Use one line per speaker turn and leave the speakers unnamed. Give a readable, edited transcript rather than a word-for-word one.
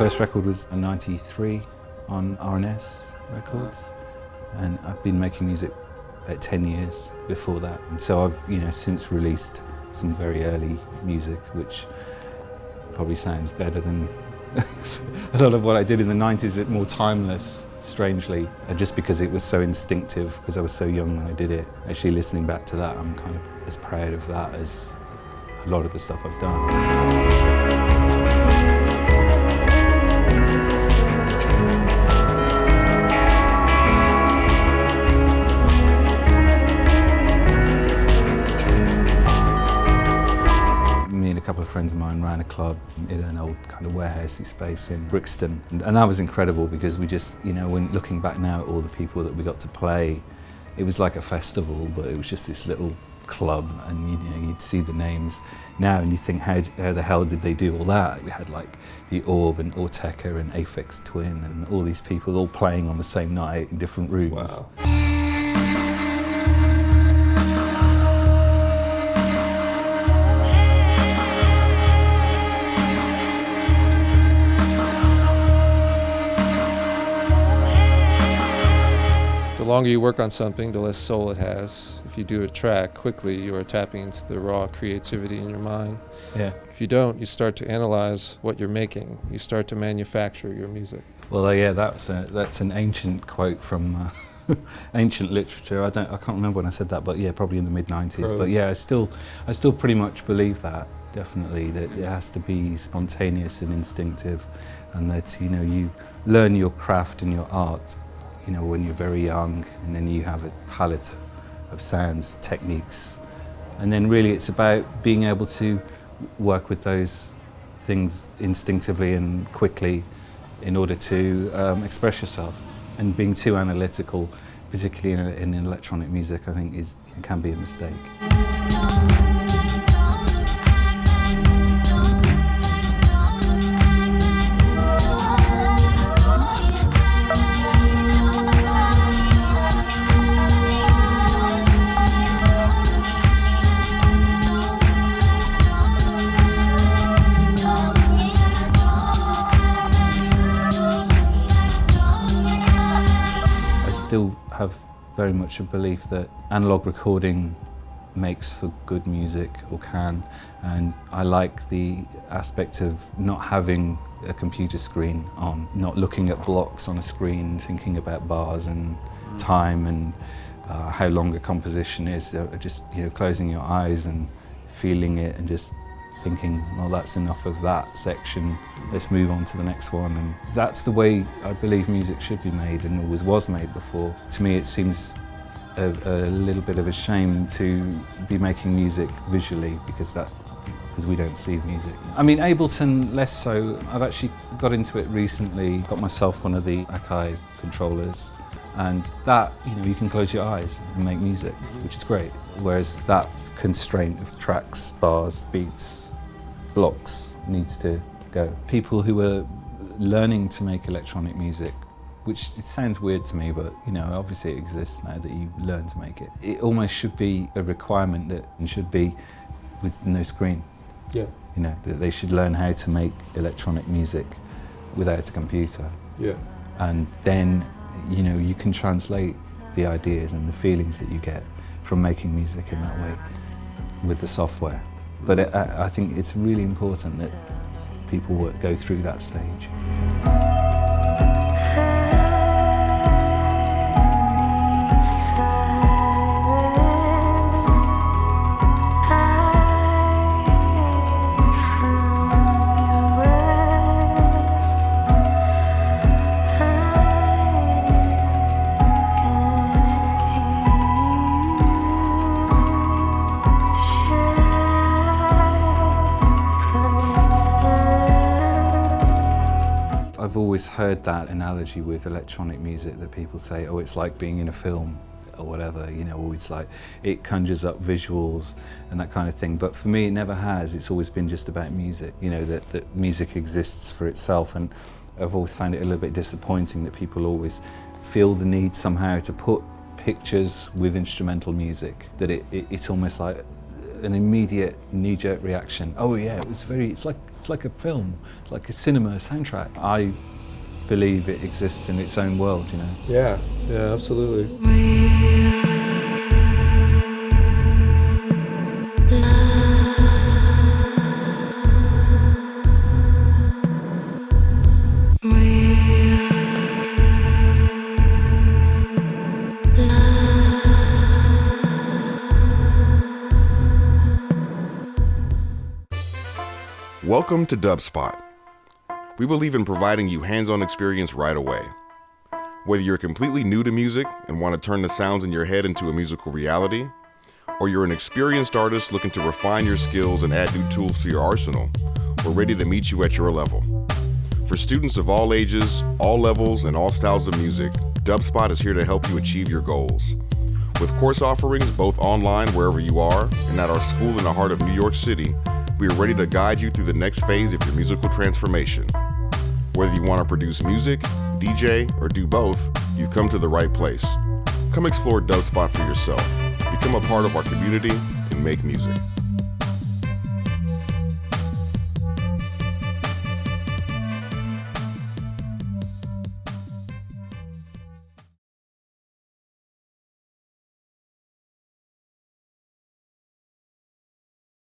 first record was in '93 on R&S Records, and I've been making music about 10 years before that. And so I've since released some very early music, which probably sounds better than a lot of what I did in the 90s. It's more timeless, strangely, just because it was so instinctive, because I was so young when I did it. Actually listening back to that, I'm kind of as proud of that as a lot of the stuff I've done. A couple of friends of mine ran a club in an old kind of warehousey space in Brixton, and that was incredible because we just, when looking back now at all the people that we got to play, it was like a festival, but it was just this little club, and you'd see the names now and you think, how the hell did they do all that? We had like the Orb and Autechre and Aphex Twin and all these people all playing on the same night in different rooms.
Wow. The longer you work on something, the less soul it has. If you do a track quickly, you are tapping into the raw creativity in your mind.
Yeah.
If you don't, you start to analyze what you're making. You start to manufacture your music.
Well, yeah, that's an ancient quote from ancient literature. I can't remember when I said that, but yeah, probably in the mid-90s. But yeah, I still pretty much believe that, definitely, that it has to be spontaneous and instinctive, and that you learn your craft and your art when you're very young, and then you have a palette of sounds, techniques, and then really it's about being able to work with those things instinctively and quickly in order to express yourself. And being too analytical, particularly in electronic music, I think can be a mistake. Still have very much a belief that analog recording makes for good music, or can, and I like the aspect of not having a computer screen on, not looking at blocks on a screen, thinking about bars and time and how long a composition is, just closing your eyes and feeling it and just thinking, well, that's enough of that section, let's move on to the next one. And that's the way I believe music should be made, and always was made before. To me it seems a little bit of a shame to be making music visually, because we don't see music. I mean, Ableton less so. I've actually got into it recently, got myself one of the Akai controllers, and that, you can close your eyes and make music, which is great. Whereas that constraint of tracks, bars, beats, blocks needs to go. People who are learning to make electronic music, which it sounds weird to me, but obviously it exists now that you learn to make it. It almost should be a requirement that it should be with no screen.
Yeah.
That they should learn how to make electronic music without a computer.
Yeah.
And then, you can translate the ideas and the feelings that you get from making music in that way with the software. But I think it's really important that people go through that stage. I've always heard that analogy with electronic music, that people say, oh, it's like being in a film or whatever, or it's like, it conjures up visuals and that kind of thing. But for me, it never has. It's always been just about music, that music exists for itself. And I've always found it a little bit disappointing that people always feel the need somehow to put pictures with instrumental music, that it's almost like an immediate knee-jerk reaction. Oh yeah, it's It's like a film, it's like a cinema soundtrack. I believe it exists in its own world, you know.
Yeah, yeah, absolutely.
Welcome to Dubspot. We believe in providing you hands-on experience right away. Whether you're completely new to music and want to turn the sounds in your head into a musical reality, or you're an experienced artist looking to refine your skills and add new tools to your arsenal, we're ready to meet you at your level. For students of all ages, all levels, and all styles of music, Dubspot is here to help you achieve your goals. With course offerings both online wherever you are and at our school in the heart of New York City, we are ready to guide you through the next phase of your musical transformation. Whether you want to produce music, DJ, or do both, you've come to the right place. Come explore Dubspot for yourself. Become a part of our community and make music.